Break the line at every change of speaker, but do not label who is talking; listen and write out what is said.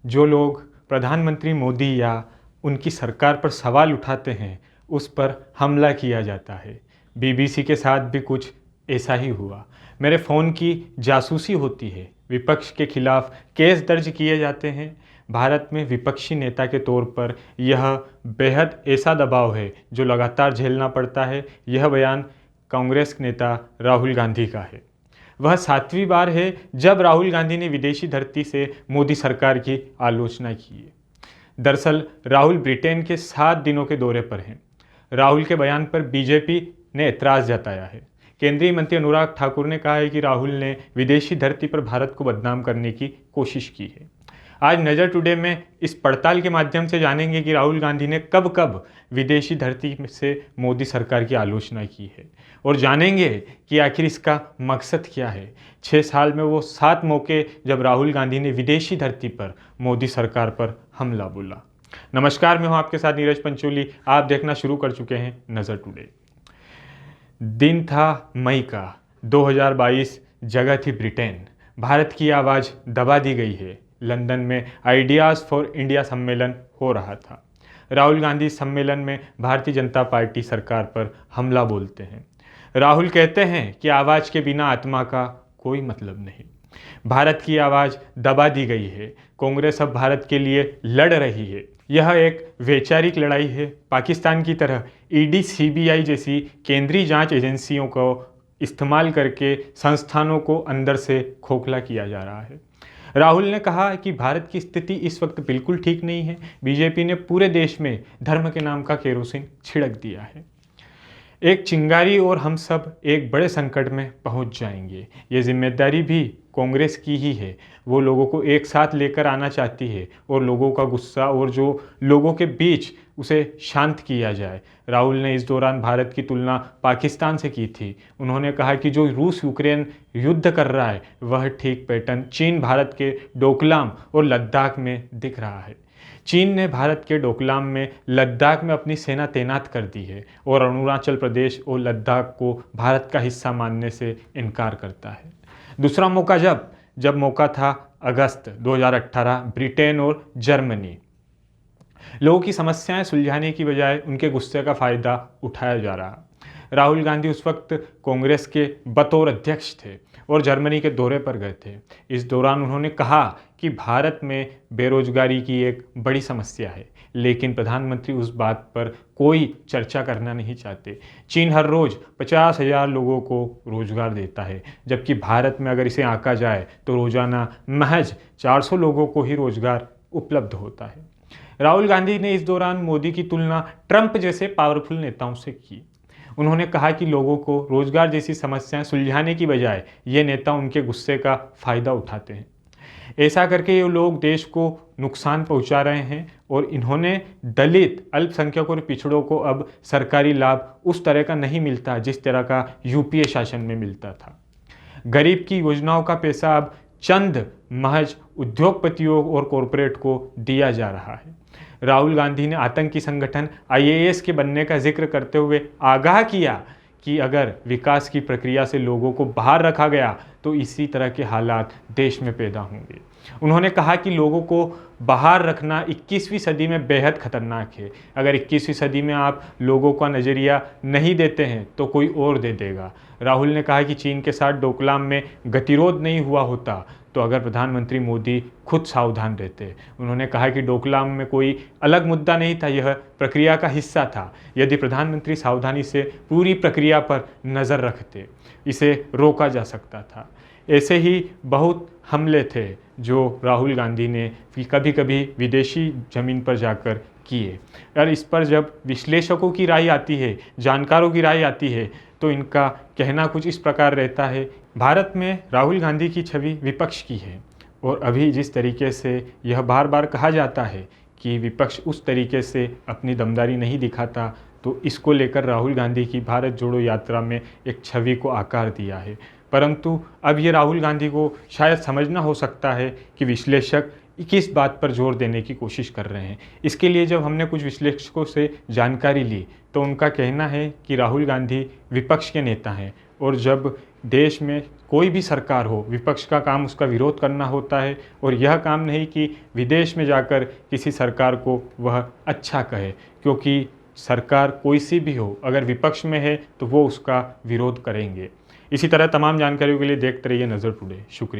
जो लोग प्रधानमंत्री मोदी या उनकी सरकार पर सवाल उठाते हैं उस पर हमला किया जाता है। बीबीसी के साथ भी कुछ ऐसा ही हुआ। मेरे फ़ोन की जासूसी होती है, विपक्ष के खिलाफ केस दर्ज किए जाते हैं। भारत में विपक्षी नेता के तौर पर यह बेहद ऐसा दबाव है जो लगातार झेलना पड़ता है। यह बयान कांग्रेस नेता राहुल गांधी का है। वह 7वीं बार है जब राहुल गांधी ने विदेशी धरती से मोदी सरकार की आलोचना की है। दरअसल राहुल ब्रिटेन के 7 दिनों के दौरे पर हैं। राहुल के बयान पर बीजेपी ने ऐतराज़ जताया है। केंद्रीय मंत्री अनुराग ठाकुर ने कहा है कि राहुल ने विदेशी धरती पर भारत को बदनाम करने की कोशिश की है। आज नज़र टुडे में इस पड़ताल के माध्यम से जानेंगे कि राहुल गांधी ने कब कब विदेशी धरती से मोदी सरकार की आलोचना की है और जानेंगे कि आखिर इसका मकसद क्या है। 6 साल में वो 7 मौके जब राहुल गांधी ने विदेशी धरती पर मोदी सरकार पर हमला बोला। नमस्कार, मैं हूं आपके साथ नीरज पंचोली। आप देखना शुरू कर चुके हैं नज़र टुडे। दिन था मई का 2022, जगह थी ब्रिटेन। भारत की आवाज़ दबा दी गई है। लंदन में आइडियाज़ फॉर इंडिया सम्मेलन हो रहा था। राहुल गांधी सम्मेलन में भारतीय जनता पार्टी सरकार पर हमला बोलते हैं। राहुल कहते हैं कि आवाज़ के बिना आत्मा का कोई मतलब नहीं। भारत की आवाज़ दबा दी गई है। कांग्रेस अब भारत के लिए लड़ रही है। यह एक वैचारिक लड़ाई है। पाकिस्तान की तरह ईडी, सीबीआई जैसी केंद्रीय जांच एजेंसियों को इस्तेमाल करके संस्थानों को अंदर से खोखला किया जा रहा है। राहुल ने कहा कि भारत की स्थिति इस वक्त बिल्कुल ठीक नहीं है। बीजेपी ने पूरे देश में धर्म के नाम का केरोसिन छिड़क दिया है। एक चिंगारी और हम सब एक बड़े संकट में पहुंच जाएंगे। ये जिम्मेदारी भी कांग्रेस की ही है। वो लोगों को एक साथ लेकर आना चाहती है और लोगों का गुस्सा और जो लोगों के बीच उसे शांत किया जाए। राहुल ने इस दौरान भारत की तुलना पाकिस्तान से की थी। उन्होंने कहा कि जो रूस यूक्रेन युद्ध कर रहा है वह ठीक पैटर्न चीन भारत के डोकलाम और लद्दाख में दिख रहा है। चीन ने भारत के डोकलाम में, लद्दाख में अपनी सेना तैनात कर दी है और अरुणाचल प्रदेश और लद्दाख को भारत का हिस्सा मानने से इनकार करता है। दूसरा मौका जब मौका था अगस्त 2018, ब्रिटेन और जर्मनी। लोगों की समस्याएं सुलझाने की बजाय उनके गुस्से का फ़ायदा उठाया जा रहा। राहुल गांधी उस वक्त कांग्रेस के बतौर अध्यक्ष थे और जर्मनी के दौरे पर गए थे। इस दौरान उन्होंने कहा कि भारत में बेरोजगारी की एक बड़ी समस्या है, लेकिन प्रधानमंत्री उस बात पर कोई चर्चा करना नहीं चाहते। चीन हर रोज़ 50,000 लोगों को रोजगार देता है, जबकि भारत में अगर इसे आंका जाए तो रोज़ाना महज 400 लोगों को ही रोजगार उपलब्ध होता है। राहुल गांधी ने इस दौरान मोदी की तुलना ट्रंप जैसे पावरफुल नेताओं से की। उन्होंने कहा कि लोगों को रोजगार जैसी समस्याएं सुलझाने की बजाय ये नेता उनके गुस्से का फ़ायदा उठाते हैं। ऐसा करके ये लोग देश को नुकसान पहुंचा रहे हैं और इन्होंने दलित, अल्पसंख्यकों और पिछड़ों को अब सरकारी लाभ उस तरह का नहीं मिलता जिस तरह का यूपीए शासन में मिलता था। गरीब की योजनाओं का पैसा अब चंद महज उद्योगपतियों और कॉरपोरेट को दिया जा रहा है। राहुल गांधी ने आतंकी संगठन आईएस के बनने का जिक्र करते हुए आगाह किया कि अगर विकास की प्रक्रिया से लोगों को बाहर रखा गया तो इसी तरह के हालात देश में पैदा होंगे। उन्होंने कहा कि लोगों को बाहर रखना 21वीं सदी में बेहद खतरनाक है। अगर 21वीं सदी में आप लोगों का नज़रिया नहीं देते हैं तो कोई और दे देगा। राहुल ने कहा कि चीन के साथ डोकलाम में गतिरोध नहीं हुआ होता तो अगर प्रधानमंत्री मोदी खुद सावधान रहते। उन्होंने कहा कि डोकलाम में कोई अलग मुद्दा नहीं था, यह प्रक्रिया का हिस्सा था। यदि प्रधानमंत्री सावधानी से पूरी प्रक्रिया पर नज़र रखते, इसे रोका जा सकता था। ऐसे ही बहुत हमले थे जो राहुल गांधी ने कभी कभी विदेशी ज़मीन पर जाकर किए। और इस पर जब विश्लेषकों की राय आती है, जानकारों की राय आती है, तो इनका कहना कुछ इस प्रकार रहता है। भारत में राहुल गांधी की छवि विपक्ष की है और अभी जिस तरीके से यह बार बार कहा जाता है कि विपक्ष उस तरीके से अपनी दमदारी नहीं दिखाता, तो इसको लेकर राहुल गांधी की भारत जोड़ो यात्रा में एक छवि को आकार दिया है। परंतु अब ये राहुल गांधी को शायद समझना हो सकता है कि विश्लेषक किस बात पर जोर देने की कोशिश कर रहे हैं। इसके लिए जब हमने कुछ विश्लेषकों से जानकारी ली तो उनका कहना है कि राहुल गांधी विपक्ष के नेता हैं और जब देश में कोई भी सरकार हो, विपक्ष का काम उसका विरोध करना होता है और यह काम नहीं कि विदेश में जाकर किसी सरकार को वह अच्छा कहे, क्योंकि सरकार कोई सी भी हो, अगर विपक्ष में है तो वो उसका विरोध करेंगे। इसी तरह तमाम जानकारियों के लिए देखते रहिए नज़र टुडे। शुक्रिया।